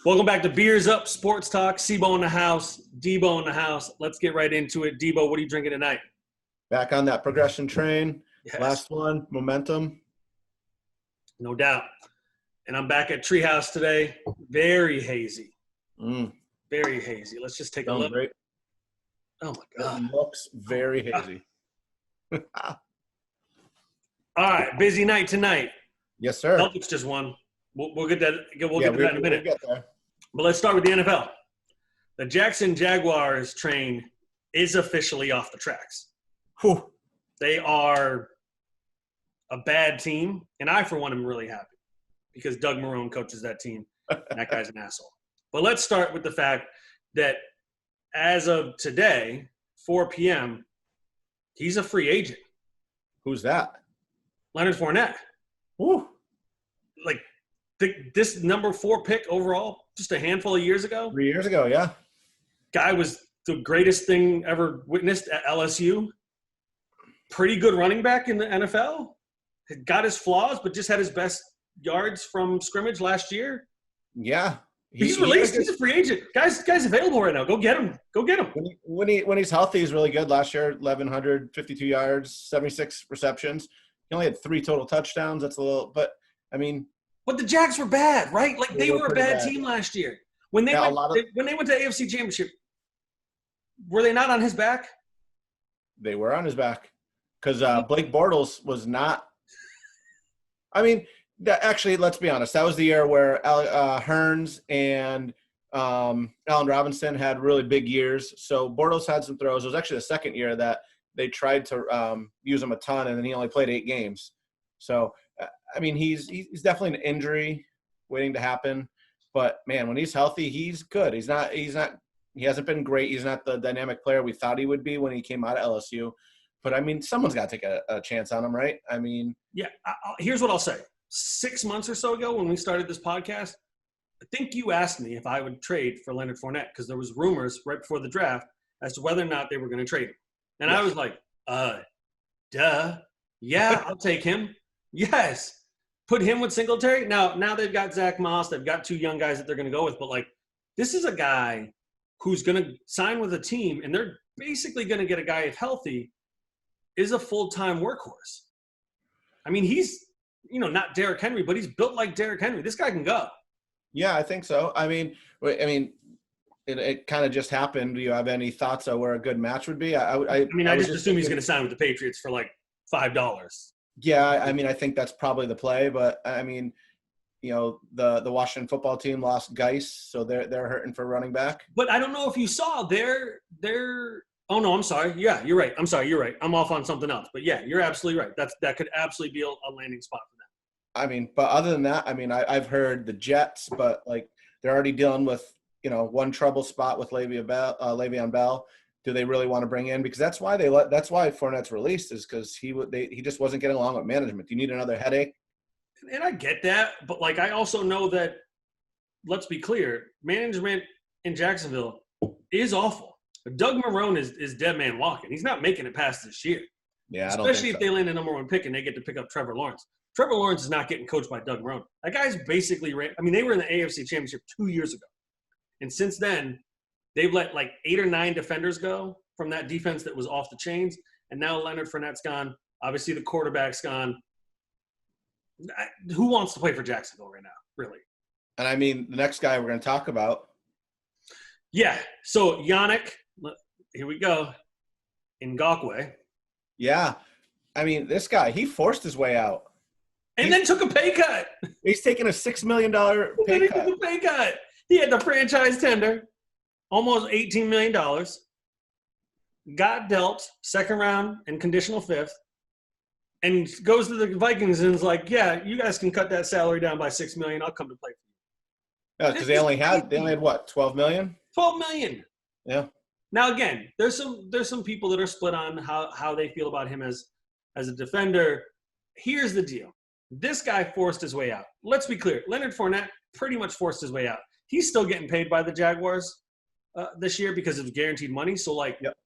Welcome back to Beers Up Sports Talk. Sebo in the house, Debo in the house. Let's get right into it. Debo, what are you drinking tonight? Back on that progression train. Yes. Last one, momentum. No doubt. And I'm back at Treehouse today. Very hazy. Very hazy. Let's just take a look. Great. Oh, my God. It looks very hazy. All right. Busy night tonight. Yes, sir. Celtics just won. We'll get that. We'll get to that in a minute. We'll get there. But let's start with the NFL. The Jackson Jaguars train is officially off the tracks. Whew. They are a bad team, and I, for one, am really happy because Doug Marrone coaches that team, and that guy's an asshole. But let's start with the fact that as of today, 4 p.m., he's a free agent. Who's that? Leonard Fournette. Whew. Like, this number 4 pick overall just a handful of years ago. 3 years ago, yeah. Guy was the greatest thing ever witnessed at LSU. Pretty good running back in the NFL. Got his flaws, but just had his best yards from scrimmage last year. Yeah. He's released. He's a free agent. Guy's available right now. Go get him. Go get him. When he's healthy, he's really good. Last year, 1,152 yards, 76 receptions. He only had 3 total touchdowns. That's a little – but, I mean – But the Jags were bad, right? Like, they were a bad team last year. When they went to AFC Championship, were they not on his back? They were on his back because Blake Bortles was not – I mean, actually, let's be honest. That was the year where Hearns and Allen Robinson had really big years. So Bortles had some throws. It was actually the second year that they tried to use him a ton, and then he only played 8 games. So – I mean, he's definitely an injury waiting to happen, but man, when he's healthy, he's good. He hasn't been great. He's not the dynamic player we thought he would be when he came out of LSU, but I mean, someone's got to take a chance on him, right? I mean, yeah. Here's what I'll say. 6 months or so ago when we started this podcast, I think you asked me if I would trade for Leonard Fournette because there was rumors right before the draft as to whether or not they were going to trade him. And I was like, duh. Yeah, I'll take him. Yes. Put him with Singletary. Now they've got Zach Moss. They've got 2 young guys that they're going to go with. But, like, this is a guy who's going to sign with a team, and they're basically going to get a guy, if healthy, is a full-time workhorse. I mean, he's, not Derrick Henry, but he's built like Derrick Henry. This guy can go. Yeah, I think so. I mean, it kind of just happened. Do you have any thoughts on where a good match would be? I just assume he's going to sign with the Patriots for, like, $5. Yeah, I mean, I think that's probably the play, but I mean, the Washington football team lost Geis, so they're hurting for running back. But I don't know if you saw their. Oh no, I'm sorry. Yeah, you're right. I'm sorry, you're right. I'm off on something else. But yeah, you're absolutely right. That could absolutely be a landing spot for them. I mean, but other than that, I mean, I've heard the Jets, but like they're already dealing with one trouble spot with Le'Veon Bell. Do they really want to bring in? Because that's why Fournette's released is because he just wasn't getting along with management. Do you need another headache? And I get that, but like I also know that, let's be clear, management in Jacksonville is awful. Doug Marrone is dead man walking. He's not making it past this year. Yeah, especially if they land a number 1 pick and they get to pick up Trevor Lawrence. Trevor Lawrence is not getting coached by Doug Marrone. That guy's basically they were in the AFC Championship 2 years ago, and since then. They've let like 8 or 9 defenders go from that defense that was off the chains, and now Leonard Fournette's gone. Obviously, the quarterback's gone. Who wants to play for Jacksonville right now, really? And I mean, the next guy we're going to talk about. Yeah, so Yannick, here we go, Ngakoue. Yeah, I mean, this guy, he forced his way out. And then took a pay cut. He's taking a $6 million pay cut. Took a pay cut. He had the franchise tender. Almost $18 million, got dealt second round and conditional 5th, and goes to the Vikings and is like, yeah, you guys can cut that salary down by $6 million. I'll come to play for you. Yeah, because they only had what, $12 million? $12 million. Yeah. Now again, there's some people that are split on how they feel about him as a defender. Here's the deal: this guy forced his way out. Let's be clear: Leonard Fournette pretty much forced his way out. He's still getting paid by the Jaguars this year because of guaranteed money. So, like, yep.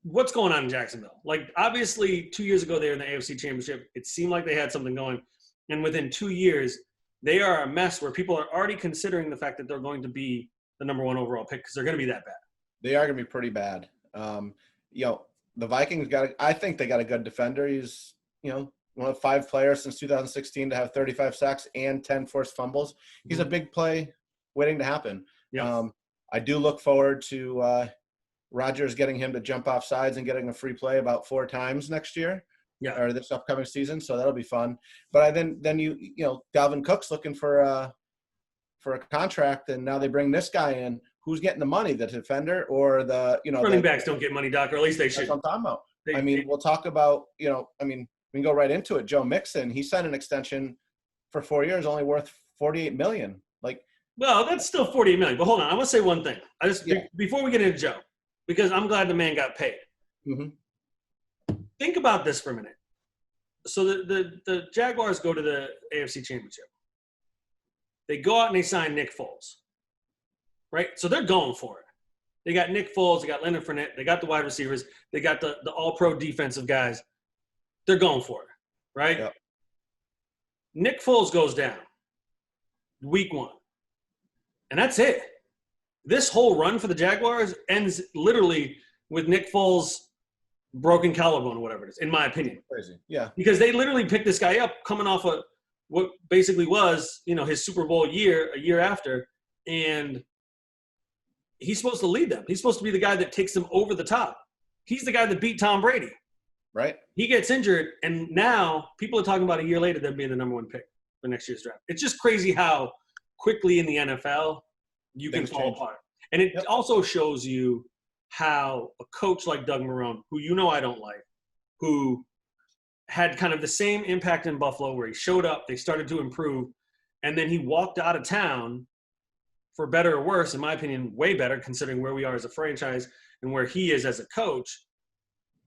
What's going on in Jacksonville? Like, obviously, 2 years ago, they were in the AFC Championship. It seemed like they had something going. And within 2 years, they are a mess where people are already considering the fact that they're going to be the number 1 overall pick because they're going to be that bad. They are going to be pretty bad. The Vikings I think they got a good defender. He's, one of 5 players since 2016 to have 35 sacks and 10 forced fumbles. He's a big play waiting to happen. Yeah. I do look forward to Rodgers getting him to jump off sides and getting a free play about 4 times next year. Yeah. Or this upcoming season, so that'll be fun. But then Dalvin Cook's looking for a contract, and now they bring this guy in. Who's getting the money, the defender or the running backs don't get money, Doc, or at least they should. That's what I'm talking about. We'll talk about we can go right into it. Joe Mixon, he signed an extension for 4 years, only worth $48 million. Well, that's still $48 million. But hold on, I want to say one thing. Before we get into Joe, because I'm glad the man got paid. Mm-hmm. Think about this for a minute. So the Jaguars go to the AFC Championship. They go out and they sign Nick Foles, right? So they're going for it. They got Nick Foles. They got Leonard Fournette. They got the wide receivers. They got the all-pro defensive guys. They're going for it, right? Yep. Nick Foles goes down week 1. And that's it. This whole run for the Jaguars ends literally with Nick Foles' broken collarbone or whatever it is, in my opinion. Crazy. Yeah. Because they literally picked this guy up coming off of what basically was, his Super Bowl year, a year after, and he's supposed to lead them. He's supposed to be the guy that takes them over the top. He's the guy that beat Tom Brady. Right. He gets injured, and now people are talking about a year later them being the number 1 pick for next year's draft. It's just crazy how quickly in the NFL you can fall apart. And it also shows you how a coach like Doug Marrone, who I don't like, who had kind of the same impact in Buffalo where he showed up, they started to improve, and then he walked out of town for better or worse, in my opinion, way better considering where we are as a franchise and where he is as a coach.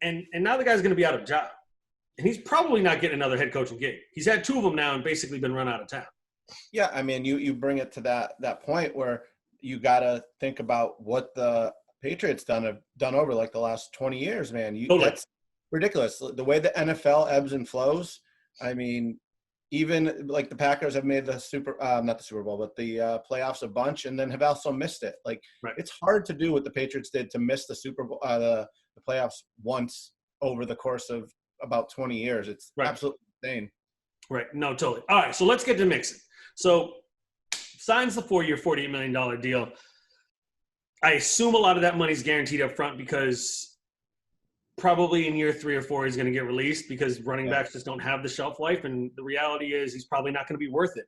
And now the guy's going to be out of a job. And he's probably not getting another head coaching gig. He's had 2 of them now and basically been run out of town. Yeah, you bring it to that point where you got to think about what the Patriots have done over like the last 20 years, man. That's ridiculous. The way the NFL ebbs and flows. Even like the Packers have made the not the Super Bowl, but the playoffs a bunch, and then have also missed it. It's hard to do what the Patriots did to miss the Super Bowl, the playoffs once over the course of about 20 years. It's absolutely insane. Right. No, totally. All right. So let's get to Mixon. So signs the 4-year, $48 million deal. I assume a lot of that money's guaranteed up front because probably in year 3 or 4 he's going to get released because running backs just don't have the shelf life. And the reality is he's probably not going to be worth it.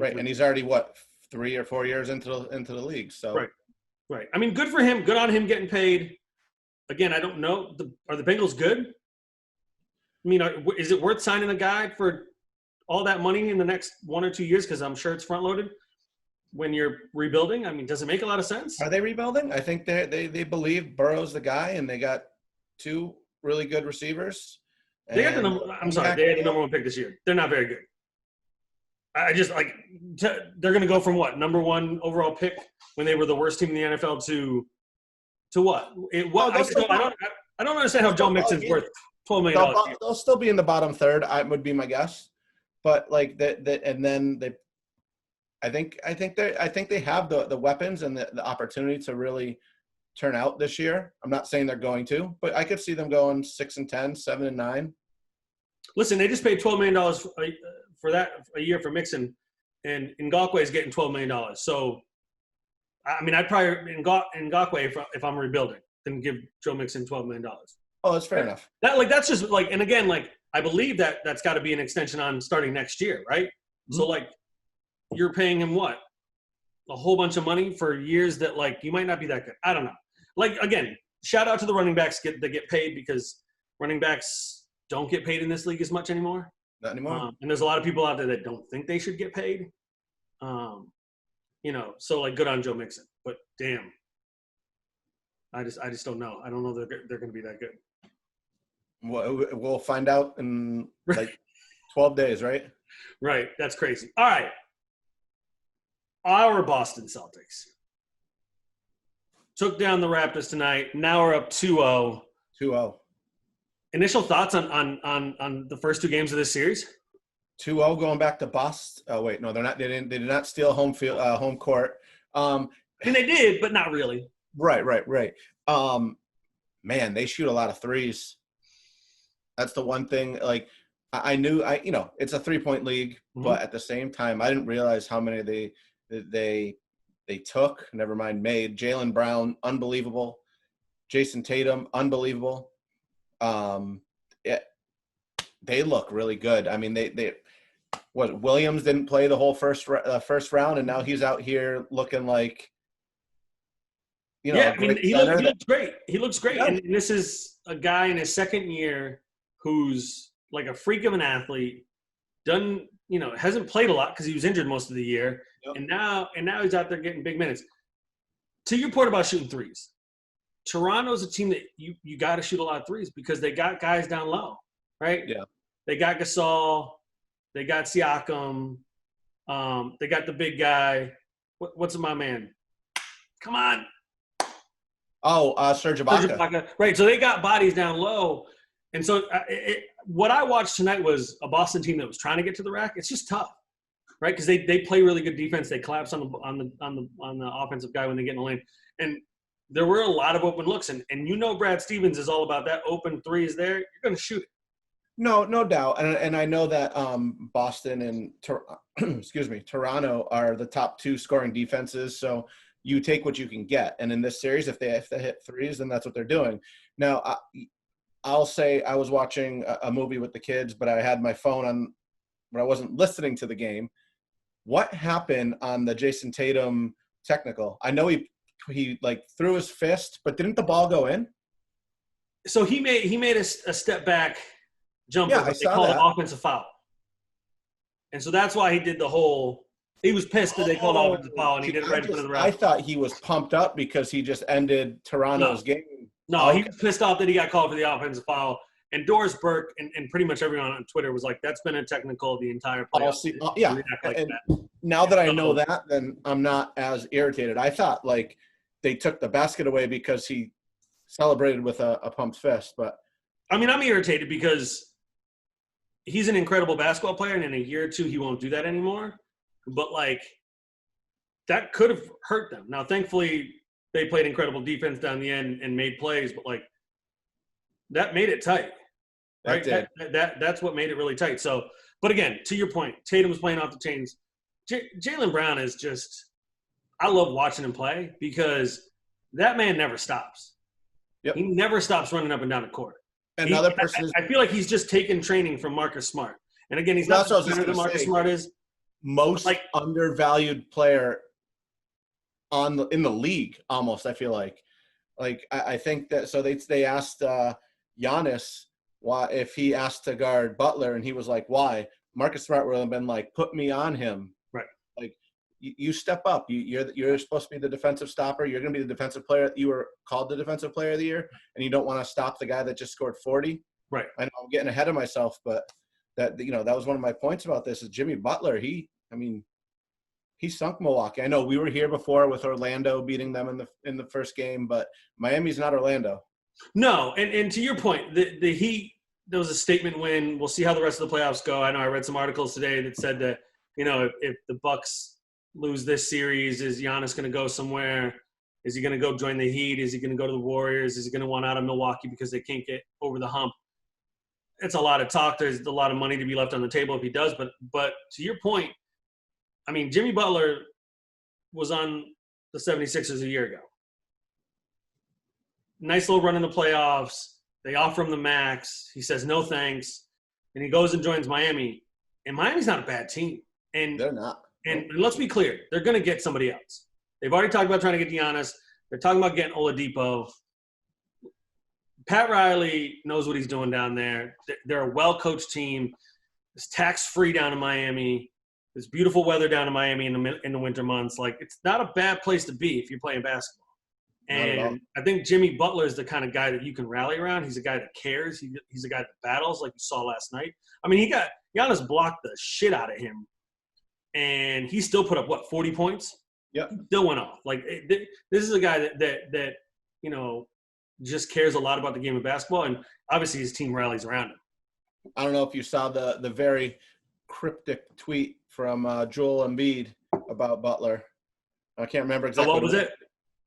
Right. And he's already, 3 or 4 years into the league. So Right. Good for him. Good on him getting paid. Again, I don't know. Are the Bengals good? Is it worth signing a guy for all that money in the next 1 or 2 years? Because I'm sure it's front-loaded when you're rebuilding. Does it make a lot of sense? Are they rebuilding? I think they believe Burrow's the guy, and they got 2 really good receivers. They had the number 1 pick this year. They're not very good. They're going to go from what, number 1 overall pick when they were the worst team in the NFL to what? I don't understand how Joe Mixon's worth $12 million. They'll still be in the bottom third. Would be my guess. But and then I think they have the weapons and the opportunity to really turn out this year. I'm not saying they're going to, but I could see them going 6-10, 7-9. Listen, they just paid $12 million for that a year for Mixon, and Ngakoue is getting $12 million. So, I'd probably Ngakoue if I'm rebuilding than give Joe Mixon $12 million. Oh, that's fair enough. That's just and again, I believe that's got to be an extension on starting next year, right? Mm-hmm. So you're paying him what? A whole bunch of money for years that you might not be that good. I don't know. Again, shout out to the running backs that get paid because running backs don't get paid in this league as much anymore. Not anymore. And there's a lot of people out there that don't think they should get paid. So good on Joe Mixon, but damn, I just don't know. I don't know that they're going to be that good. We'll find out in 12 days, right? Right. That's crazy. All right. Our Boston Celtics took down the Raptors tonight. Now we're up 2-0. 2-0. Initial thoughts on the first 2 games of this series? 2-0 going back to Boston. Oh wait, no, they're not. They did not steal home court. I mean, they did, but not really. Right. Man, they shoot a lot of threes. That's the one thing. Like I knew, it's a 3-point league, but at the same time, I didn't realize how many they took. Never mind made. Jaylen Brown, unbelievable. Jason Tatum, unbelievable. They look really good. I mean, Williams didn't play the whole first round, and now he's out here looking like, I mean, he looks great. He looks great. Yeah. And this is a guy in his second year who's like a freak of an athlete, hasn't played a lot because he was injured most of the year. Yep. And now he's out there getting big minutes. To your point about shooting threes, Toronto's a team that you got to shoot a lot of threes because they got guys down low, right? Yeah. They got Gasol. They got Siakam. They got the big guy. What's my man? Come on. Oh, Serge Ibaka. Right, so they got bodies down low. And so what I watched tonight was a Boston team that was trying to get to the rack. It's just tough, right? Because they play really good defense. They collapse on the offensive guy when they get in the lane. And there were a lot of open looks. And Brad Stevens is all about that open threes there. You're going to shoot it. No doubt. And I know that Boston and Toronto are the top 2 scoring defenses. So you take what you can get. And in this series, if they hit threes, then that's what they're doing. Now, I'll say I was watching a movie with the kids, but I had my phone on, but I wasn't listening to the game. What happened on the Jason Tatum technical? I know he like threw his fist, but didn't the ball go in? So he made a step back jumper. Yeah, I saw called that. An offensive foul. And so that's why he did the whole – he was pissed that they called offensive foul, and he did it right in front of the ref. I thought he was pumped up because he just ended Toronto's game. No, he was pissed off that he got called for the offensive foul. And Doris Burke and pretty much everyone on Twitter was like, that's been a technical the entire playoff. Yeah. Now that I know that, then I'm not as irritated. I thought, like, they took the basket away because he celebrated with a pumped fist. But I mean, I'm irritated because he's an incredible basketball player, and in a year or two he won't do that anymore. But, like, that could have hurt them. Now, thankfully, they played incredible defense down the end and made plays, but, like, that made it tight. Right? That's what made it really tight. So, but again, to your point, Tatum was playing off the chains. Jaylen Brown is just – I love watching him play because that man never stops. Yep. He never stops running up and down the court. Another person I feel like he's just taken training from Marcus Smart. And again, he's not the better than Marcus Smart is. Most undervalued player in the league, almost, I feel like. Like, I think that – so they asked Giannis why if he asked to guard Butler, and he was like, why? Marcus Smart would have been like, put me on him. Right. Like, you step up. You're supposed to be the defensive stopper. You're going to be the defensive player. You were called the defensive player of the year, and you don't want to stop the guy that just scored 40. Right. I know I'm getting ahead of myself, but that was one of my points about this is Jimmy Butler. He sunk Milwaukee. I know we were here before with Orlando beating them in the first game, but Miami's not Orlando. No, and to your point, the Heat, there was a statement win. We'll see how the rest of the playoffs go. I know I read some articles today that said that, if the Bucks lose this series, is Giannis going to go somewhere? Is he going to go join the Heat? Is he going to go to the Warriors? Is he going to want out of Milwaukee because they can't get over the hump? It's a lot of talk. There's a lot of money to be left on the table if he does. But to your point, I mean, Jimmy Butler was on the 76ers a year ago. Nice little run in the playoffs. They offer him the max. He says no thanks. And he goes and joins Miami. And Miami's not a bad team. And they're not. And let's be clear. They're going to get somebody else. They've already talked about trying to get Giannis. They're talking about getting Oladipo. Pat Riley knows what he's doing down there. They're a well-coached team. It's tax-free down in Miami. There's beautiful weather down in Miami in the winter months. Like, it's not a bad place to be if you're playing basketball. And I think Jimmy Butler is the kind of guy that you can rally around. He's a guy that cares. He's a guy that battles, like you saw last night. I mean, Giannis blocked the shit out of him, and he still put up 40 points. Yeah, still went off. Like, this is a guy that just cares a lot about the game of basketball, and obviously his team rallies around him. I don't know if you saw the very cryptic tweet from Joel Embiid about Butler. I can't remember exactly. What was it?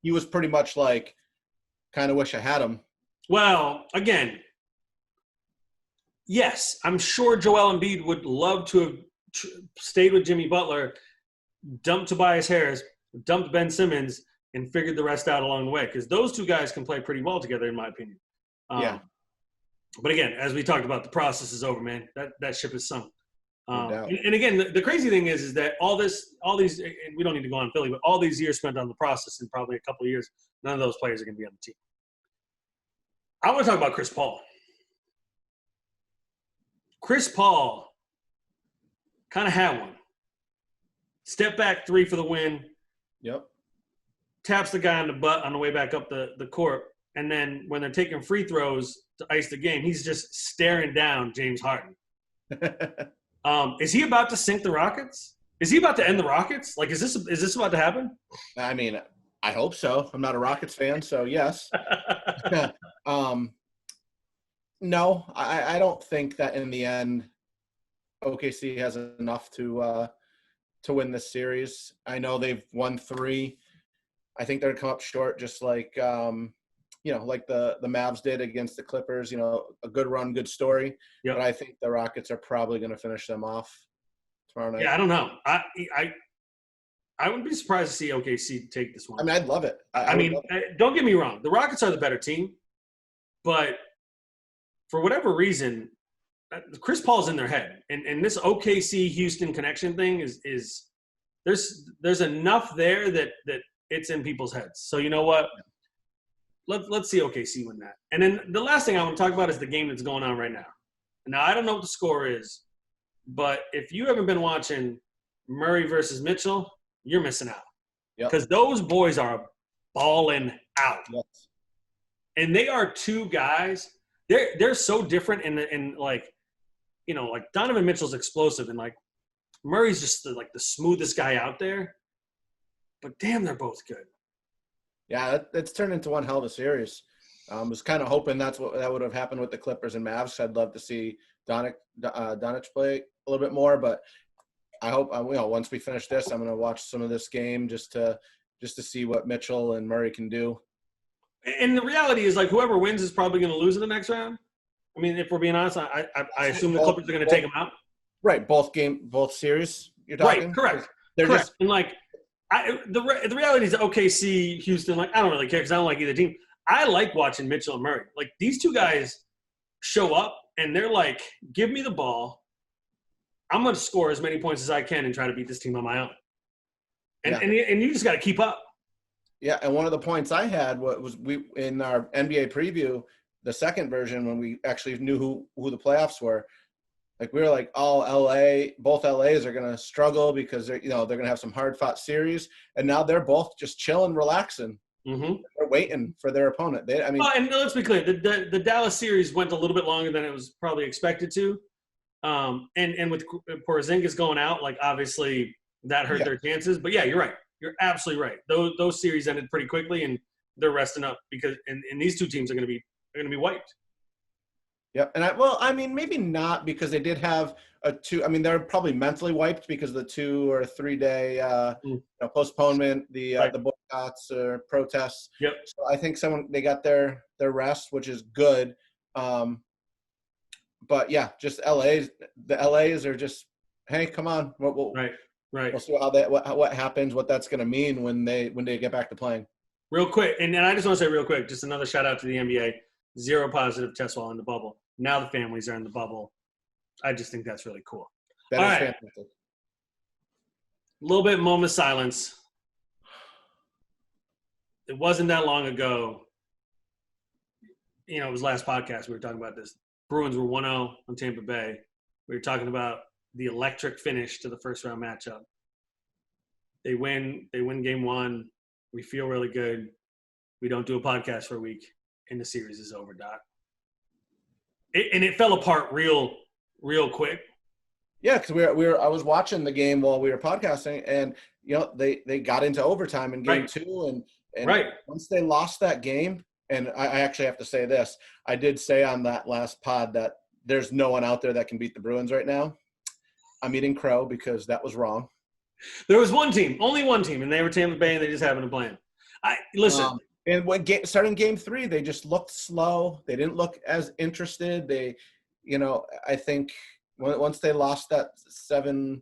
He was pretty much like, kind of wish I had him. Well, again, yes, I'm sure Joel Embiid would love to have stayed with Jimmy Butler, dumped Tobias Harris, dumped Ben Simmons, and figured the rest out along the way, because those two guys can play pretty well together, in my opinion. Yeah. But again, as we talked about, the process is over, man. That ship is sunk. No doubt. And again, the crazy thing is that all these, and we don't need to go on Philly, but all these years spent on the process, in probably a couple of years, none of those players are going to be on the team. I want to talk about Chris Paul. Chris Paul kind of had one. Step back three for the win. Yep. Taps the guy on the butt on the way back up the court. And then when they're taking free throws to ice the game, he's just staring down James Harden. Is he about to sink the Rockets? Is he about to end the Rockets? Like, is this about to happen? I mean, I hope so. I'm not a Rockets fan, so yes. No, I don't think that in the end OKC has enough to win this series. I know they've won 3. I think they're going to come up short, just like like the Mavs did against the Clippers. A good run, good story. Yep. But I think the Rockets are probably going to finish them off tomorrow night. Yeah, I don't know. I wouldn't be surprised to see OKC take this one. I mean, I'd love it. I mean, don't get me wrong. The Rockets are the better team, but for whatever reason, Chris Paul's in their head, and this OKC Houston connection thing is there's enough there that it's in people's heads. So you know what? Let's see OKC win that. And then the last thing I want to talk about is the game that's going on right now. Now I don't know what the score is, but if you haven't been watching Murray versus Mitchell, you're missing out. Because those boys are balling out. Yes. And they are two guys. They're so different in like Donovan Mitchell's explosive and like Murray's just the smoothest guy out there. But damn, they're both good. Yeah, it's turned into one hell of a series. Was kind of hoping that would have happened with the Clippers and Mavs. I'd love to see Doncic play a little bit more, but I hope once we finish this, I'm going to watch some of this game just to see what Mitchell and Murray can do. And the reality is, like, whoever wins is probably going to lose in the next round. I mean, if we're being honest, I assume the Clippers are going to take them out. Right, both series. You're talking. Right, correct. They're correct. just and like. The reality is OKC, Houston, like, I don't really care because I don't like either team. I like watching Mitchell and Murray. Like, these two guys show up, and they're like, give me the ball. I'm going to score as many points as I can and try to beat this team on my own. And you just got to keep up. Yeah, and one of the points I had was we in our NBA preview, the second version, when we actually knew who the playoffs were, like we were like, both LAs are going to struggle because they're going to have some hard-fought series, and now they're both just chilling, relaxing. Mm-hmm. They're waiting for their opponent. And let's be clear, the Dallas series went a little bit longer than it was probably expected to, and with Porzingis going out, like obviously that hurt their chances. But yeah, you're right. You're absolutely right. Those series ended pretty quickly, and they're resting up because and these two teams are going to be wiped. Yep. And maybe not because they did have they're probably mentally wiped because of the 2 or 3 day postponement, the boycotts or protests. Yep. So I think they got their rest, which is good. But yeah, just the LAs are just, hey, come on. Right. We'll see what happens, what that's going to mean when they get back to playing. Real quick, and I just want to say real quick, just another shout out to the NBA. 0 positive tests while in the bubble. Now the families are in the bubble. I just think that's really cool. That is fantastic. A little bit moment of silence. It wasn't that long ago. It was last podcast we were talking about this. Bruins were 1-0 on Tampa Bay. We were talking about the electric finish to the first round matchup. They win game 1. We feel really good. We don't do a podcast for a week. And the series is over, Doc. It fell apart real quick. Yeah, because I was watching the game while we were podcasting, and they got into overtime in game 2, and once they lost that game, and I actually have to say this, I did say on that last pod that there's no one out there that can beat the Bruins right now. I'm eating crow because that was wrong. There was only one team, and they were Tampa Bay, and they just happened to play. Listen. And when starting game 3, they just looked slow. They didn't look as interested. I think once they lost that 7-1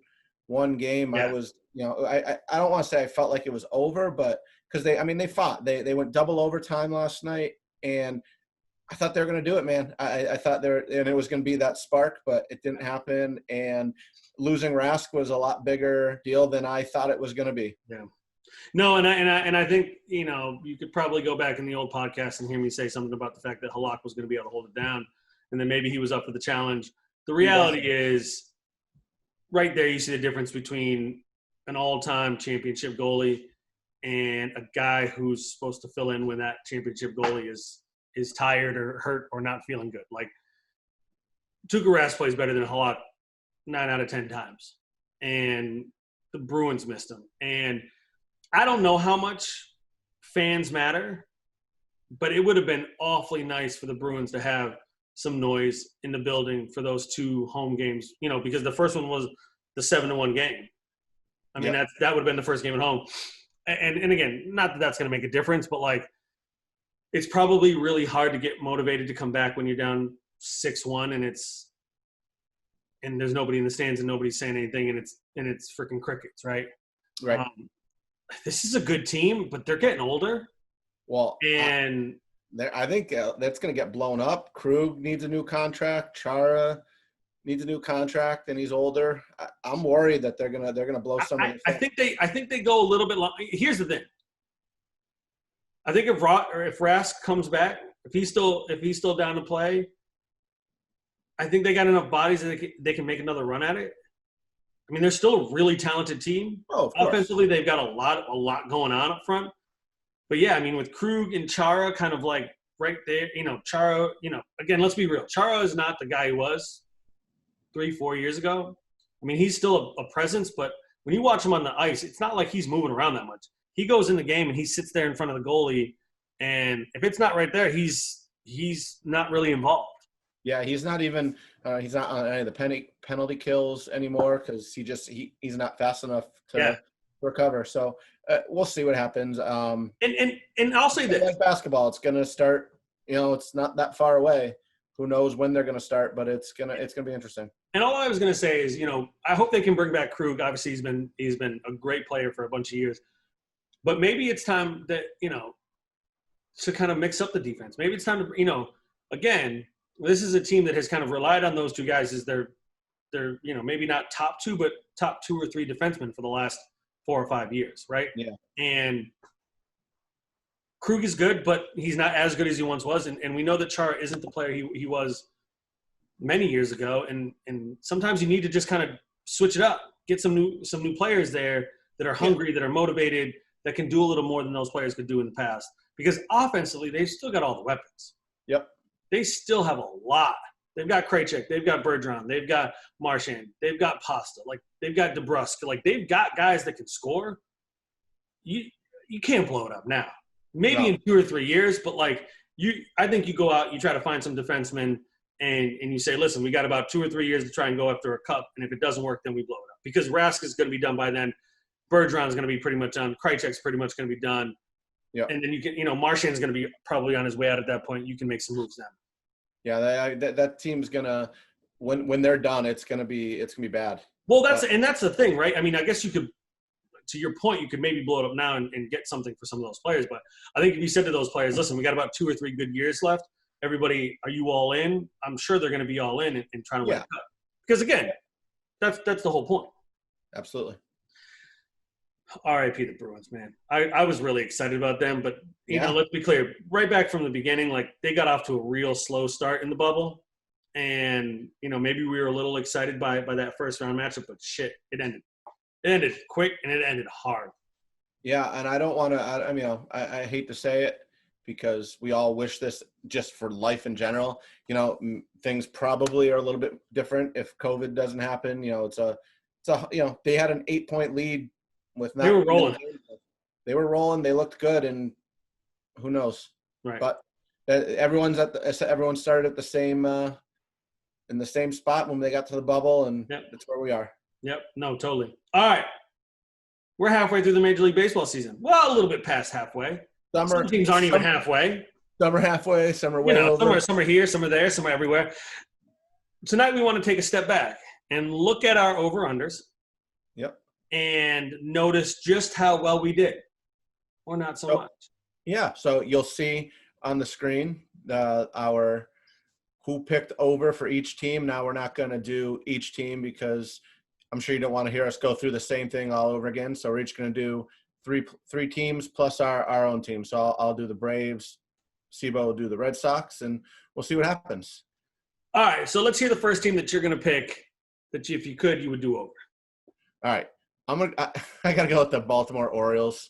game, Yeah. I was, I don't want to say I felt like it was over, but because they fought. They went double overtime last night, and I thought they were going to do it, man. I thought and it was going to be that spark, but it didn't happen. And losing Rask was a lot bigger deal than I thought it was going to be. Yeah. No, and I think, you could probably go back in the old podcast and hear me say something about the fact that Halak was going to be able to hold it down, and then maybe he was up for the challenge. The reality is, right there, you see the difference between an all-time championship goalie and a guy who's supposed to fill in when that championship goalie is tired or hurt or not feeling good. Like, Tuukka Rask plays better than Halak 9 out of 10 times, and the Bruins missed him. And I don't know how much fans matter, but it would have been awfully nice for the Bruins to have some noise in the building for those 2 home games, because the first one was the 7-1 game. I mean, that would have been the first game at home. And again, not that that's going to make a difference, but like, it's probably really hard to get motivated to come back when you're down 6-1 and there's nobody in the stands and nobody's saying anything, and it's freaking crickets, right? Right. This is a good team, but they're getting older. Well, and I think that's going to get blown up. Krug needs a new contract. Chara needs a new contract, and he's older. I'm worried that they're gonna blow somebody. I think they go a little bit long. Here's the thing. I think if Rask comes back, if he's still down to play, I think they got enough bodies that they can make another run at it. I mean, they're still a really talented team. Oh, of course. Offensively, they've got a lot going on up front. But yeah, I mean, with Krug and Chara kind of like right there, Chara, again, let's be real. Chara is not the guy he was 3-4 years ago. I mean, he's still a presence, but when you watch him on the ice, it's not like he's moving around that much. He goes in the game and he sits there in front of the goalie, and if it's not right there, he's not really involved. Yeah, he's not even he's not on any of the penalty kills anymore because he's not fast enough to recover. So we'll see what happens. And I'll say this: like basketball, it's going to start. It's not that far away. Who knows when they're going to start? But it's gonna be interesting. And all I was going to say is, I hope they can bring back Krug. Obviously, he's been a great player for a bunch of years. But maybe it's time that to kind of mix up the defense. Maybe it's time to again. This is a team that has kind of relied on those 2 guys as their maybe not top 2, but top 2 or 3 defensemen for the last 4 or 5 years, right? Yeah. And Krug is good, but he's not as good as he once was. And we know that Chara isn't the player he was many years ago. And sometimes you need to just kind of switch it up, get some new players there that are hungry, that are motivated, that can do a little more than those players could do in the past. Because offensively, they've still got all the weapons. Yep. They still have a lot. They've got Krejcik. They've got Bergeron. They've got Marchand. They've got Pasta. Like, they've got DeBrusque. Like, they've got guys that can score. You can't blow it up now. Maybe in 2 or 3 years, but, like, I think you go out, you try to find some defensemen, and you say, listen, we got about 2 or 3 years to try and go after a cup, and if it doesn't work, then we blow it up. Because Rask is going to be done by then. Bergeron's going to be pretty much done. Krejcik's pretty much going to be done. Yeah. And then you can, Marchand's going to be probably on his way out at that point. You can make some moves then. Yeah, that team's gonna when they're done, it's gonna be bad. Well, that's the thing, right? I mean, I guess you could, to your point, you could maybe blow it up now and get something for some of those players. But I think if you said to those players, listen, we got about 2 or 3 good years left. Everybody, are you all in? I'm sure they're going to be all in and trying to win a cup. Because again, that's the whole point. Absolutely. RIP the Bruins, man. I was really excited about them, but let's be clear. Right back from the beginning, like, they got off to a real slow start in the bubble, and maybe we were a little excited by that first round matchup, but shit, it ended quick and it ended hard. Yeah, and I don't want to. I hate to say it because we all wish this just for life in general. Things probably are a little bit different if COVID doesn't happen. They had an 8-point lead. They were rolling. They were rolling. They looked good, and who knows? Right. But everyone started at the same in the same spot when they got to the bubble, and that's where we are. Yep. No, totally. All right. We're halfway through the Major League Baseball season. Well, a little bit past halfway. Some teams aren't even halfway. Some are halfway, some are way over. Some are here, some are there, some are everywhere. Tonight we want to take a step back and look at our over-unders. Yep. And notice just how well we did, or not so much. Yeah, so you'll see on the screen our who picked over for each team. Now we're not going to do each team because I'm sure you don't want to hear us go through the same thing all over again. So we're each going to do three teams plus our own team. So I'll do the Braves, Sibo will do the Red Sox, and we'll see what happens. All right, so let's hear the first team that you're going to pick that if you could, you would do over. All right, I got to go with the Baltimore Orioles.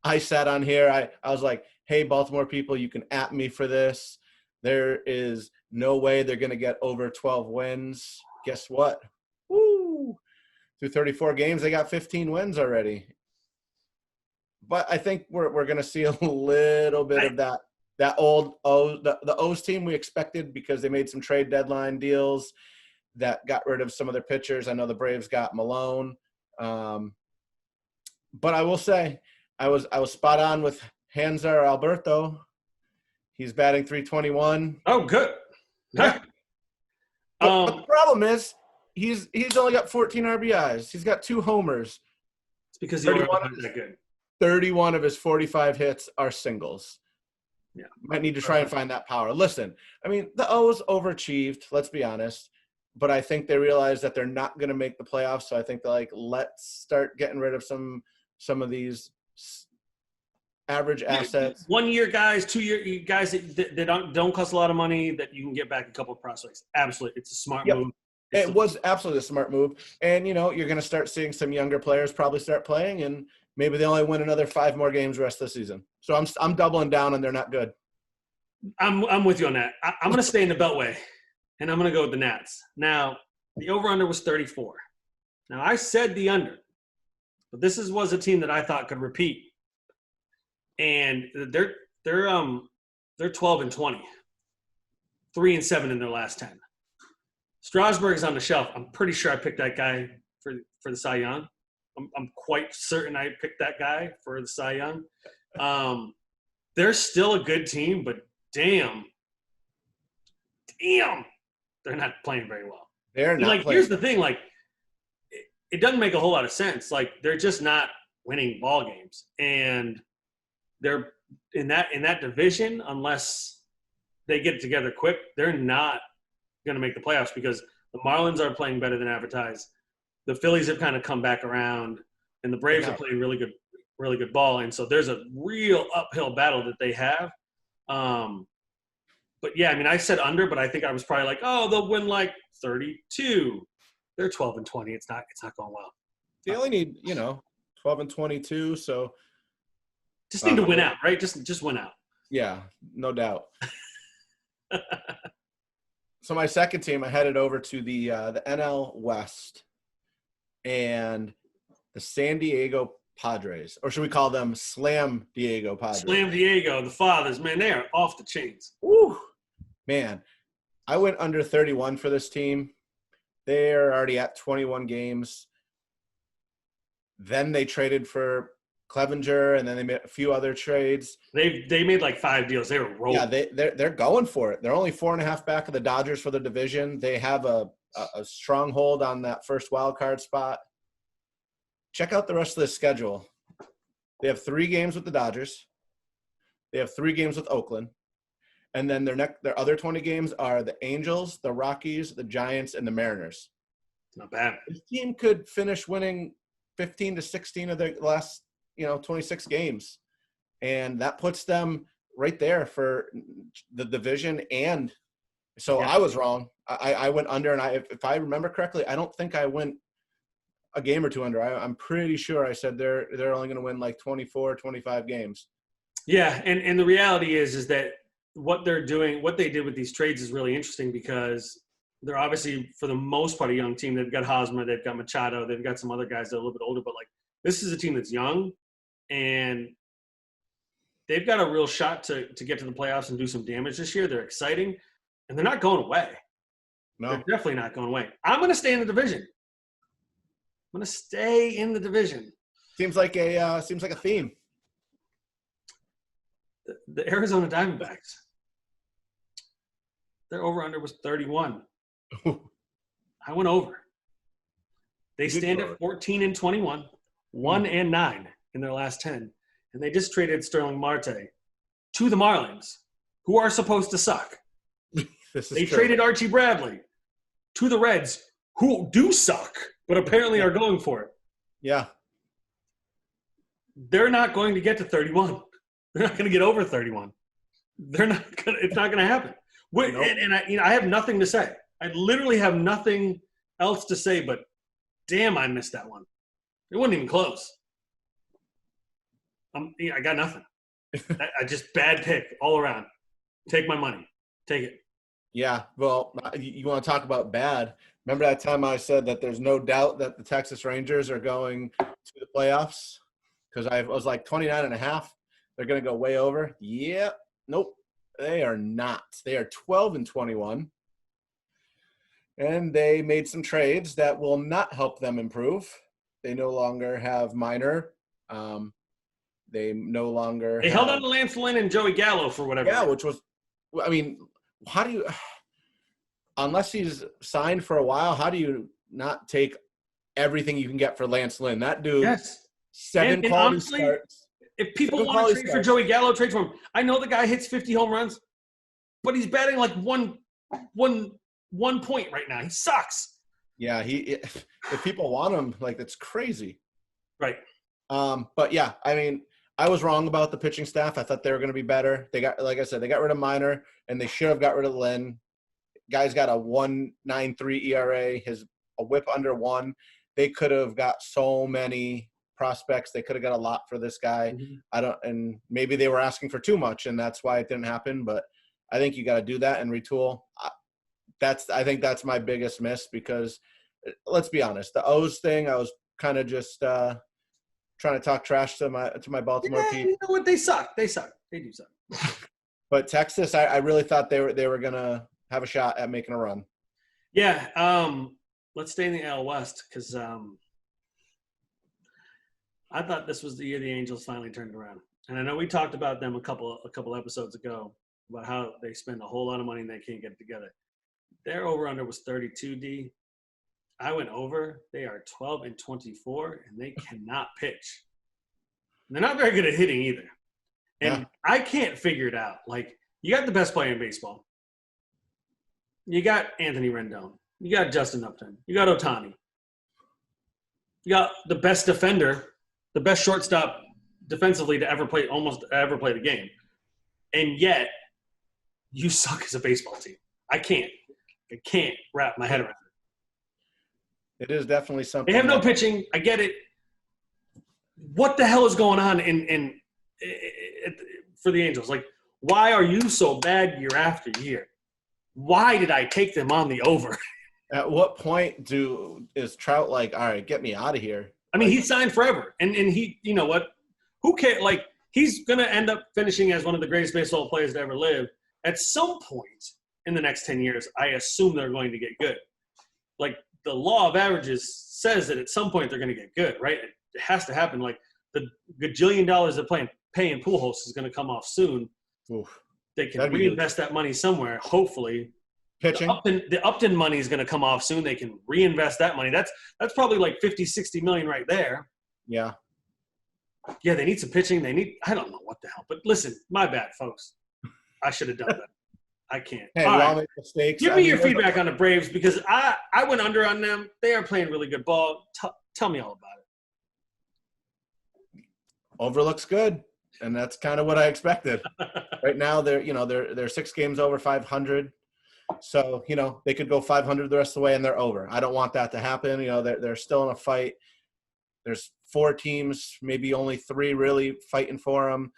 I sat on here. I was like, hey, Baltimore people, you can at me for this. There is no way they're going to get over 12 wins. Guess what? Woo! Through 34 games, they got 15 wins already. But I think we're going to see a little bit of that old the O's team we expected because they made some trade deadline deals that got rid of some of their pitchers. I know the Braves got Malone. But I will say I was spot on with Hanser Alberto. He's batting .321. Oh, good. Yeah. But the problem is he's only got 14 RBIs. He's got 2 homers. It's because the Orioles aren't that good. 31 of his 45 hits are singles. Yeah. Might need to try and find that power. Listen, I mean, the O's overachieved, let's be honest. But I think they realize that they're not going to make the playoffs. So I think they're like, let's start getting rid of some of these average assets. 1 year guys, 2 year guys that don't cost a lot of money that you can get back a couple of prospects. Absolutely. It's a smart move. It was absolutely a smart move. And, you're going to start seeing some younger players probably start playing, and maybe they only win another 5 more games the rest of the season. So I'm doubling down, and they're not good. I'm with you on that. I'm going to stay in the Beltway, and I'm going to go with the Nats. Now, the over-under was 34. Now, I said the under, but this was a team that I thought could repeat. And they're 12-20, 3-7 in their last 10. Strasburg's on the shelf. I'm pretty sure I picked that guy for the Cy Young. I'm quite certain I picked that guy for the Cy Young. They're still a good team, but damn, they're not playing very well. They're not playing. Here's the thing, it doesn't make a whole lot of sense. They're just not winning ball games, and they're in that division unless they get it together quick. They're not going to make the playoffs because the Marlins are playing better than advertised. The Phillies have kind of come back around, and the Braves are playing really good ball. And so there's a real uphill battle that they have. But yeah, I mean, I said under, but I think I was probably like, oh, they'll win 32. They're 12-20. It's not going well. They only need 12-22. So just need to win out, right? Just win out. Yeah, no doubt. So my second team, I headed over to the NL West and the San Diego Padres, or should we call them Slam Diego Padres? Slam Diego, the fathers, man, they are off the chains. Woo, man, I went under 31 for this team. They're already at 21 games. Then they traded for Clevenger, and then they made a few other trades. They made 5 deals. They were rolling. Yeah, they're going for it. They're only 4.5 back of the Dodgers for the division. They have a stronghold on that first wild card spot. Check out the rest of the schedule. They have 3 games with the Dodgers. They have 3 games with Oakland. And then their other 20 games are the Angels, the Rockies, the Giants, and the Mariners. Not bad. This team could finish winning 15 to 16 of their last 26 games. And that puts them right there for the division. And so I was wrong. I went under, and if I remember correctly, I don't think I went a game or 2 under. I'm pretty sure I said they're only going to win 24, 25 games. Yeah, and the reality is that what they're doing, what they did with these trades is really interesting because they're obviously, for the most part, a young team. They've got Hosmer, they've got Machado, they've got some other guys that are a little bit older, but this is a team that's young, and they've got a real shot to get to the playoffs and do some damage this year. They're exciting, and they're not going away. No. They're definitely not going away. I'm going to stay in the division. going to stay in the division. Seems like a theme. The Arizona Diamondbacks. Their over-under was 31. I went over. They stand at 14-21, 1-9 in their last 10. And they just traded Sterling Marte to the Marlins, who are supposed to suck. They traded Archie Bradley to the Reds, who do suck, but apparently are going for it. Yeah. They're not going to get to 31. They're not going to get over 31. They're not going. It's not going to happen. Nope. And I have nothing to say. I literally have nothing else to say. But damn, I missed that one. It wasn't even close. I got nothing. I just bad pick all around. Take my money. Take it. Yeah. Well, you want to talk about bad? Remember that time I said that there's no doubt that the Texas Rangers are going to the playoffs? Because I was like 29.5. They're going to go way over. Yeah. Nope. They are not. They are 12-21. And they made some trades that will not help them improve. They no longer have Minor. They no longer They held on to Lance Lynn and Joey Gallo for whatever. Yeah, which was – I mean, how do you – unless he's signed for a while, how do you not take everything you can get for Lance Lynn? That dude, yes. 7 quality honestly, starts. If people want to trade for Joey Gallo, trade for him. I know the guy hits 50 home runs, but he's batting like one point right now. He sucks. Yeah, if people want him, like, that's crazy. Right. But yeah, I mean, I was wrong about the pitching staff. I thought they were going to be better. They got, like I said, they got rid of Minor, and they should have got rid of Lynn. Guy's got a 1.93 ERA, a WHIP under 1. They could have got so many prospects. They could have got a lot for this guy. Mm-hmm. And maybe they were asking for too much, and that's why it didn't happen. But I think you got to do that and retool. I think that's my biggest miss, because let's be honest, the O's thing, I was kind of just trying to talk trash to my Baltimore people. You know what? They suck. They suck. They do suck. But Texas, I really thought they were gonna have a shot at making a run. Yeah. Let's stay in the AL West, because I thought this was the year the Angels finally turned around. And I know we talked about them a couple episodes ago about how they spend a whole lot of money and they can't get it together. Their over-under was 32, D. I went over. They are 12-24, and they cannot pitch. And they're not very good at hitting either. And I can't figure it out. Like, you got the best player in baseball. You got Anthony Rendon. You got Justin Upton. You got Ohtani. You got the best defender, the best shortstop defensively to ever play the game. And yet, you suck as a baseball team. I can't wrap my head around it. It is definitely something. They have no pitching. I get it. What the hell is going on for the Angels? Like, why are you so bad year after year? Why did I take them on the over? At what point is Trout like, all right, get me out of here? I mean, he signed forever. And he, you know what? Who cares? Like, he's going to end up finishing as one of the greatest baseball players to ever live. At some point in the next 10 years, I assume they're going to get good. Like, the law of averages says that at some point they're going to get good, right? It has to happen. Like, the gajillion dollars they're paying Pujols is going to come off soon. Oof. They can reinvest that money somewhere, hopefully. Pitching. The Upton money is going to come off soon. They can reinvest that money. That's probably like 50, 60 million right there. Yeah. Yeah, they need some pitching. I don't know what the hell. But listen, my bad, folks. I should have done that. I can't. Hey, all we right. all make mistakes. Give me your feedback on the Braves, because I went under on them. They are playing really good ball. Tell me all about it. Over looks good, and that's kind of what I expected. Right now, they're 6 games over 500. So, they could go 500 the rest of the way, and they're over. I don't want that to happen. They're still in a fight. There's 4 teams, maybe only 3 really fighting for them.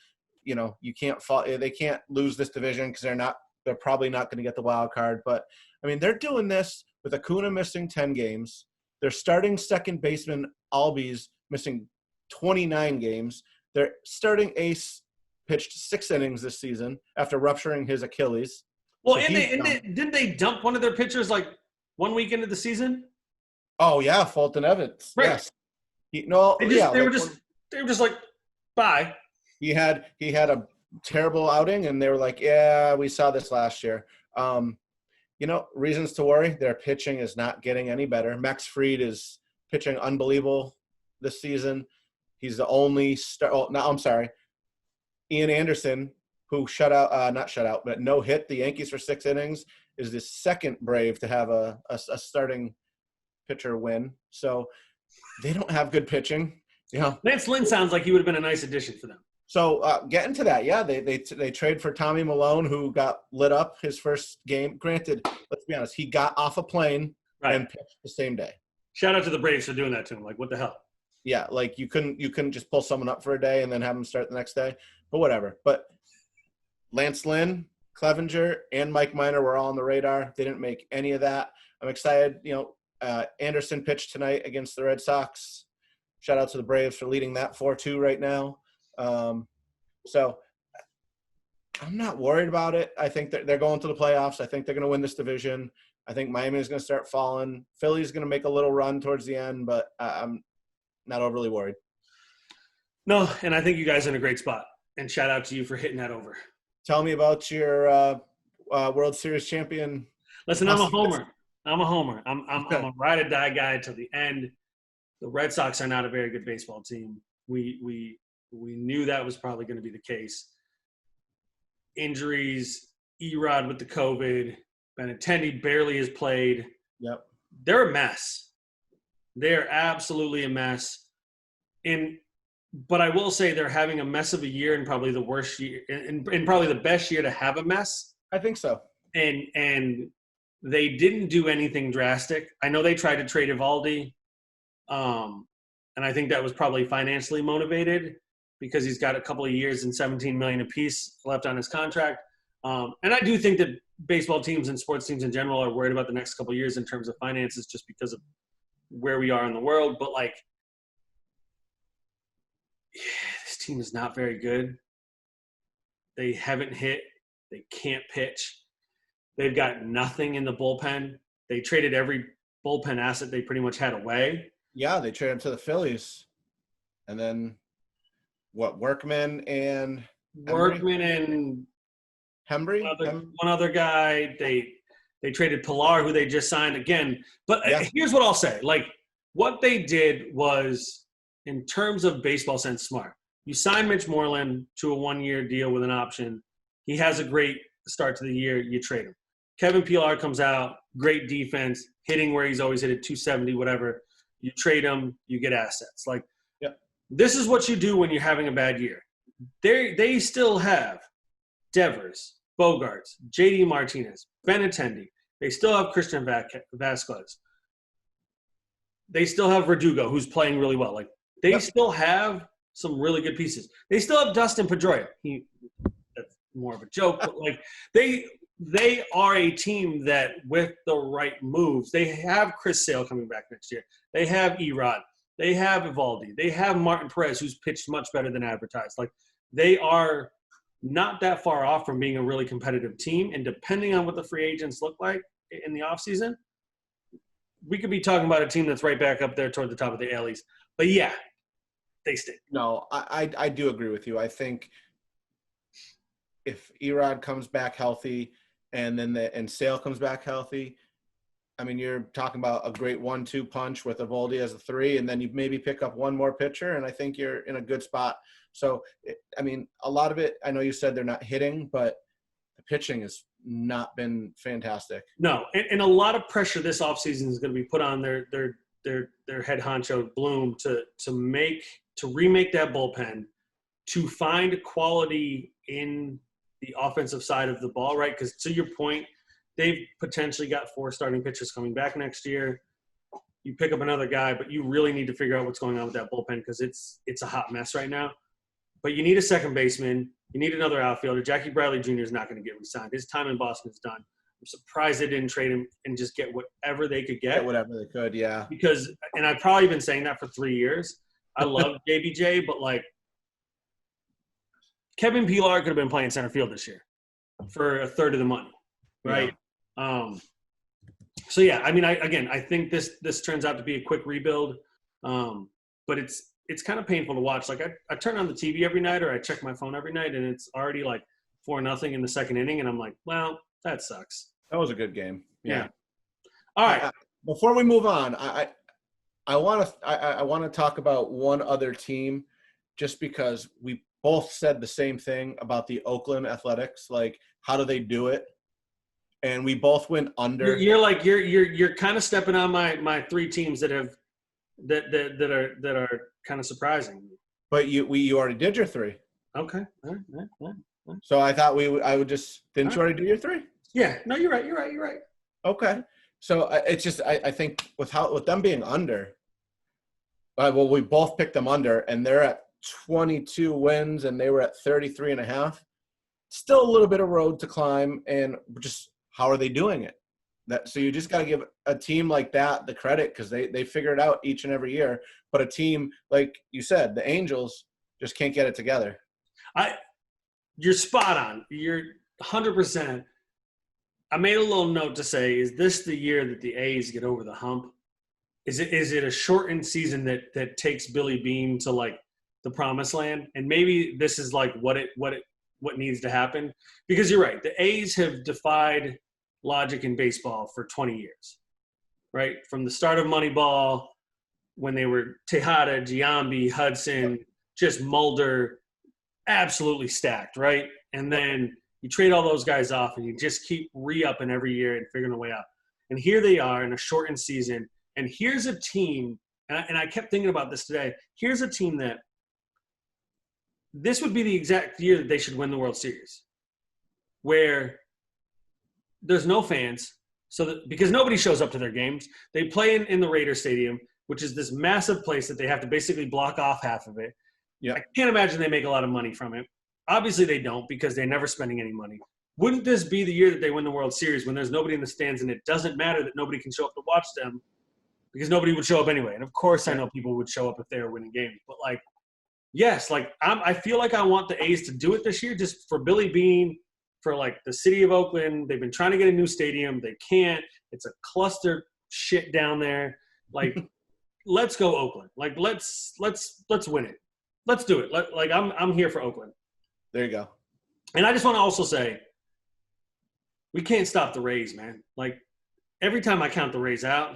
You can't fall. They can't lose this division because they're probably not going to get the wild card. But I mean, they're doing this with Acuna missing 10 games. They're starting second baseman Albies missing 29 games. Their starting ace pitched 6 innings this season after rupturing his Achilles. Well, didn't they dump one of their pitchers like 1 week into the season? Oh yeah, Fulton Evans. Right. Yes. No, yeah, They were like just like, bye. he had a terrible outing, and they were like, yeah, we saw this last year. Reasons to worry. Their pitching is not getting any better. Max Fried is pitching unbelievable this season. He's the only star. Oh, no, I'm sorry. Ian Anderson, who not shut out, but no hit the Yankees for 6 innings, is the second Brave to have a starting pitcher win. So they don't have good pitching. Lance Lynn sounds like he would have been a nice addition for them. So getting to that, yeah, they trade for Tommy Malone, who got lit up his first game. Granted, let's be honest, he got off a plane and pitched the same day. Shout out to the Braves for doing that to him. Like, what the hell? Yeah, like you couldn't just pull someone up for a day and then have them start the next day, but whatever. But Lance Lynn, Clevenger, and Mike Minor were all on the radar. They didn't make any of that. I'm excited. Anderson pitched tonight against the Red Sox. Shout out to the Braves for leading that 4-2 right now. So I'm not worried about it. I think they're going to the playoffs. I think they're going to win this division. I think Miami is going to start falling. Philly's going to make a little run towards the end, but I'm not overly worried. No, and I think you guys are in a great spot. And shout out to you for hitting that over. Tell me about your World Series champion. Listen, I'm a homer. I'm a ride or die guy till the end. The Red Sox are not a very good baseball team. We knew that was probably going to be the case. Injuries, Erod with the COVID, Benintendi barely has played. Yep. They're a mess. They're absolutely a mess. But I will say they're having a mess of a year and probably the worst year and probably the best year to have a mess. I think so. And they didn't do anything drastic. I know they tried to trade Evaldi. And I think that was probably financially motivated because he's got a couple of years and $17 million apiece left on his contract. And I do think that baseball teams and sports teams in general are worried about the next couple of years in terms of finances just because of where we are in the world. But, this team is not very good. They haven't hit. They can't pitch. They've got nothing in the bullpen. They traded every bullpen asset they pretty much had away. Yeah, they traded him to the Phillies. And then Workman and Hembry? One other guy. They traded Pilar, who they just signed again. But here's what I'll say. What they did was, in terms of baseball sense, smart. You sign Mitch Moreland to a 1-year deal with an option. He has a great start to the year. You trade him. Kevin Pilar comes out, great defense, hitting where he's always hit at 270, whatever. You trade him, you get assets. This is what you do when you're having a bad year. They still have Devers, Bogarts, J.D. Martinez, Benintendi. They still have Christian Vasquez. They still have Verdugo, who's playing really well. They still have some really good pieces. They still have Dustin Pedroia. That's more of a joke, but they are a team that, with the right moves, they have Chris Sale coming back next year. They have Erod. They have Evaldi. They have Martin Perez, who's pitched much better than advertised. They are not that far off from being a really competitive team. And depending on what the free agents look like in the offseason, we could be talking about a team that's right back up there toward the top of the AL East. But yeah, they stink. No, I do agree with you. I think if Erod comes back healthy and Sale comes back healthy, I mean, you're talking about a great 1-2 punch with Evaldi as a 3, and then you maybe pick up one more pitcher, and I think you're in a good spot. So, I mean, a lot of it, I know you said they're not hitting, but the pitching has not been fantastic. No, and a lot of pressure this offseason is going to be put on their head honcho Bloom to remake that bullpen, to find quality in the offensive side of the ball, right? Because to your point, they've potentially got 4 starting pitchers coming back next year. You pick up another guy, but you really need to figure out what's going on with that bullpen because it's a hot mess right now. But you need a second baseman. You need another outfielder. Jackie Bradley Jr. is not going to get re-signed. His time in Boston is done. I'm surprised they didn't trade him and just get whatever they could get. Whatever they could, yeah. Because – and I've probably been saying that for 3 years. I love JBJ, but Kevin Pilar could have been playing center field this year for a third of the money, right? Yeah. So yeah, I mean, I think this turns out to be a quick rebuild, but it's kind of painful to watch. Like I turn on the TV every night, or I check my phone every night, and it's already like 4-0 in the second inning, and I'm like, well, that sucks. That was a good game. Yeah. All right. Before we move on, I want to talk about one other team, just because we both said the same thing about the Oakland Athletics. Like, how do they do it? And we both went under. You're kind of stepping on my three teams that are kind of surprising. But you already did your three. Okay. All right. So I thought I would just didn't you already do your three? Yeah. No, you're right. Okay. So it's just I think with them being under, well, we both picked them under, and they're at 22 wins, and they were at 33.5. Still a little bit of road to climb, and just how are they doing it? So you just got to give a team like that the credit, because they figure it out each and every year. But a team like you said, the Angels just can't get it together. You're spot on. You're 100%. I made a little note to say, is this the year that the A's get over the hump? Is it a shortened season that takes Billy Beane to like the promised land? And maybe this is like what needs to happen, because you're right. The A's have defied logic in baseball for 20 years, right? From the start of Moneyball, when they were Tejada, Giambi, Hudson, just Mulder, absolutely stacked, right? And then you trade all those guys off, and you just keep re-upping every year and figuring a way out. And here they are in a shortened season. And here's a team, and I kept thinking about this today. Here's a team that this would be the exact year that they should win the World Series, where there's no fans, because nobody shows up to their games. They play in the Raider Stadium, which is this massive place that they have to basically block off half of it. Yeah, I can't imagine they make a lot of money from it. Obviously, they don't, because they're never spending any money. Wouldn't this be the year that they win the World Series, when there's nobody in the stands, and it doesn't matter that nobody can show up to watch them, because nobody would show up anyway? And of course, I know people would show up if they were winning games, but like, yes, like I feel like I want the A's to do it this year, just for Billy Beane, for like the city of Oakland. They've been trying to get a new stadium. They can't. It's a cluster shit down there. Like, let's go Oakland. Like, let's win it. Let's do it. I'm here for Oakland. There you go. And I just want to also say, we can't stop the Rays, man. Like, every time I count the Rays out,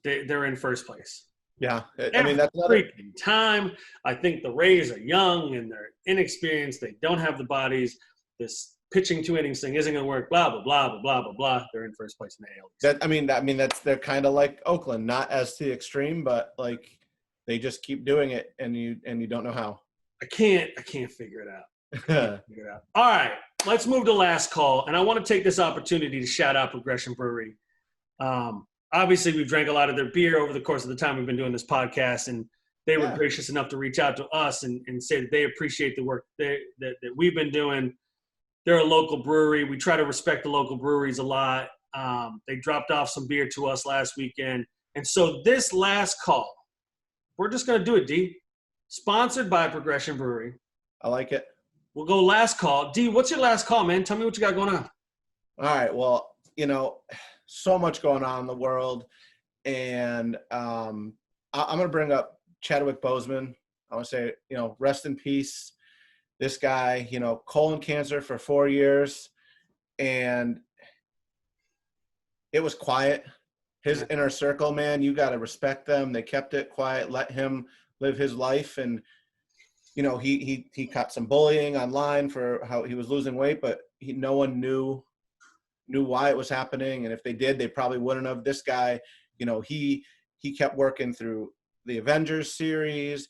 they're in first place. Yeah, I mean, that's another time. I think the Rays are young and they're inexperienced. They don't have the bodies. This pitching 2 innings thing isn't going to work. Blah blah blah blah blah blah blah. They're in first place in the AL East. They're kind of like Oakland, not as to the extreme, but like they just keep doing it, and you don't know how. I can't figure it out. All right, let's move to last call, and I want to take this opportunity to shout out Progression Brewery. Obviously, we've drank a lot of their beer over the course of the time we've been doing this podcast, and they were gracious enough to reach out to us and say that they appreciate the work that we've been doing. They're a local brewery. We try to respect the local breweries a lot. They dropped off some beer to us last weekend. And so this last call, we're just going to do it, D. Sponsored by Progression Brewery. I like it. We'll go last call. D, what's your last call, man? Tell me what you got going on. All right. Well, so much going on in the world. And I'm going to bring up Chadwick Boseman. I want to say, rest in peace. This guy, colon cancer for 4 years. And it was quiet. His inner circle, man, you got to respect them. They kept it quiet, let him live his life. And, he caught some bullying online for how he was losing weight, but no one knew why it was happening. And if they did, they probably wouldn't have. This guy, he kept working through the Avengers series.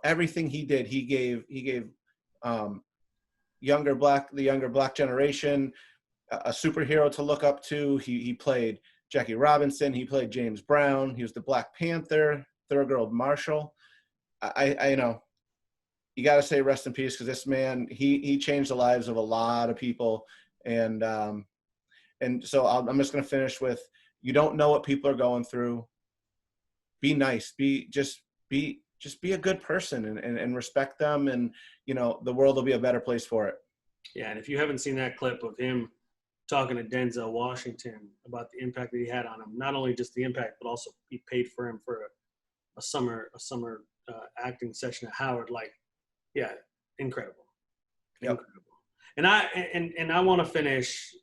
Everything he did, he gave the younger black generation a superhero to look up to. He played Jackie Robinson. He played James Brown. He was the Black Panther, Thurgood Marshall. I you got to say rest in peace, because this man, he changed the lives of a lot of people. And so I'm just going to finish with, you don't know what people are going through. Be nice. Just be a good person and respect them. And, the world will be a better place for it. Yeah. And if you haven't seen that clip of him talking to Denzel Washington about the impact that he had on him. Not only just the impact, but also he paid for him for a summer acting session at Howard. Like, yeah, incredible. Yep. Incredible. And I want to finish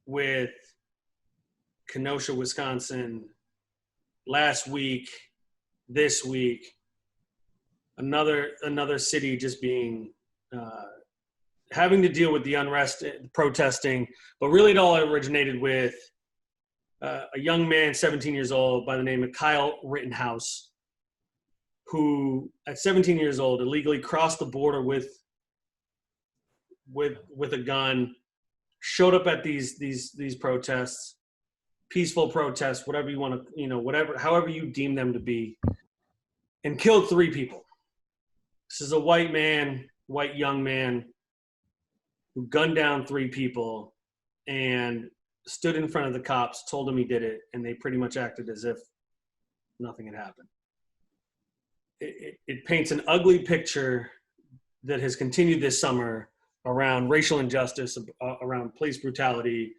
with Kenosha, Wisconsin. Last week, this week, another city just being having to deal with the unrest, protesting, but really it all originated with a young man, 17 years old, by the name of Kyle Rittenhouse, who at 17 years old illegally crossed the border with a gun, showed up at these protests, peaceful protests, whatever you want to, however you deem them to be, and killed 3 people. This is a white young man who gunned down 3 people and stood in front of the cops, told them he did it, and they pretty much acted as if nothing had happened. It paints an ugly picture that has continued this summer around racial injustice, around police brutality,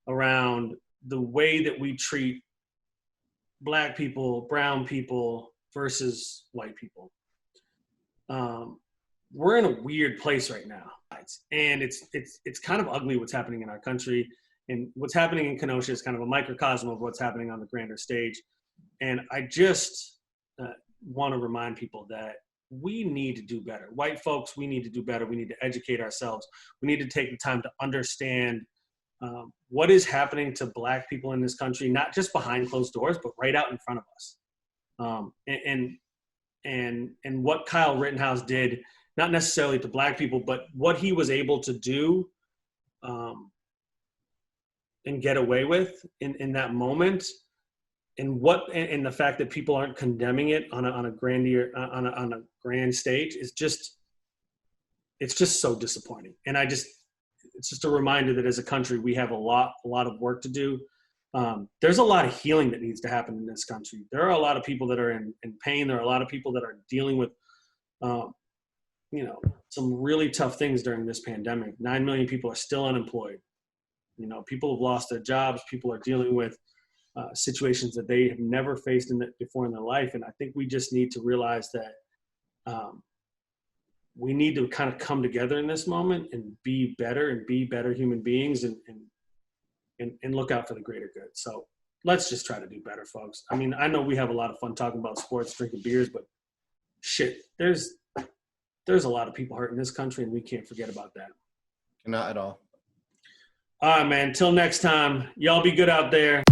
around the way that we treat black people, brown people versus white people. We're in a weird place right now, and it's kind of ugly what's happening in our country, and what's happening in Kenosha is kind of a microcosm of what's happening on the grander stage. And I just want to remind people that we need to do better. White folks, we need to do better. We need to educate ourselves. We need to take the time to understand what is happening to black people in this country, not just behind closed doors, but right out in front of us. And what Kyle Rittenhouse did, not necessarily to black people, but what he was able to do and get away with in that moment, and the fact that people aren't condemning it on a grand stage is just, it's just so disappointing. And it's just a reminder that as a country, we have a lot of work to do. There's a lot of healing that needs to happen in this country. There are a lot of people that are in pain. There are a lot of people that are dealing with, some really tough things during this pandemic. 9 million people are still unemployed. People have lost their jobs. People are dealing with situations that they have never faced before in their life. And I think we just need to realize that we need to kind of come together in this moment and be better human beings and look out for the greater good. So let's just try to do better, folks. I mean, I know we have a lot of fun talking about sports, drinking beers, but shit, there's a lot of people hurt in this country, and we can't forget about that. Not at all. All right, man. Till next time, y'all be good out there.